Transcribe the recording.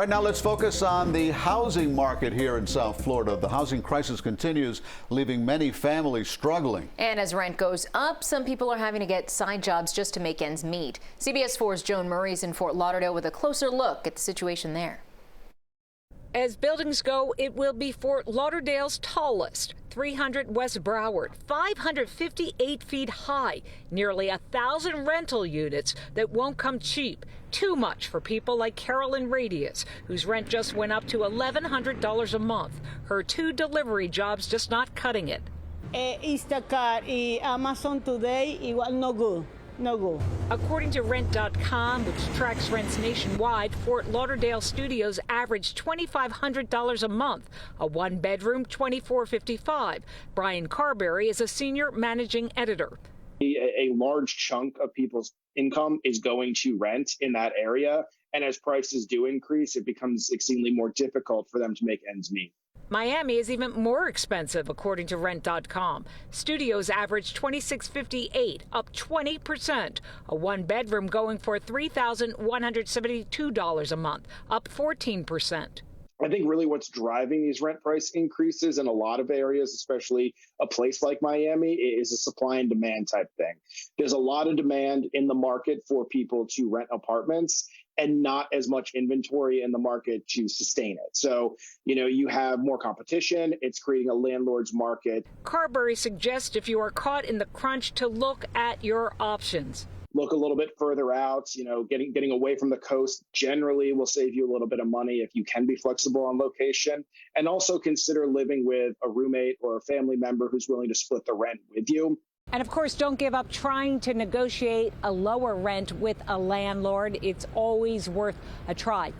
All right, now let's focus on the housing market here in South Florida. The housing crisis continues, leaving many families struggling. And as rent goes up, some people are having to get side jobs just to make ends meet. CBS 4's Joan Murray is in Fort Lauderdale with a closer look at the situation there. As buildings go, it will be Fort Lauderdale's tallest, 300 West Broward, 558 feet high, nearly 1,000 rental units that won't come cheap. Too much for people like Carolyn Radius, whose rent just went up to $1,100 a month. Her 2 delivery jobs just not cutting it. Instacart y Amazon today, igual no good. No good. According to Rent.com, which tracks rents nationwide, Fort Lauderdale studios average $2,500 a month. A 1-bedroom, $2,455. Brian Carberry is a senior managing editor. A large chunk of people's income is going to rent in that area. And as prices do increase, it becomes extremely more difficult for them to make ends meet. Miami is even more expensive, according to Rent.com. Studios average $2,658, up 20%. A 1-bedroom going for $3,172 a month, up 14%. I think really what's driving these rent price increases in a lot of areas, especially a place like Miami, is a supply and demand type thing. There's a lot of demand in the market for people to rent apartments and not as much inventory in the market to sustain it. So, you have more competition. It's creating a landlord's market. Carberry suggests if you are caught in the crunch to look at your options. Look a little bit further out, getting away from the coast generally will save you a little bit of money if you can be flexible on location, and also consider living with a roommate or a family member who's willing to split the rent with you. And of course, don't give up trying to negotiate a lower rent with a landlord. It's always worth a try.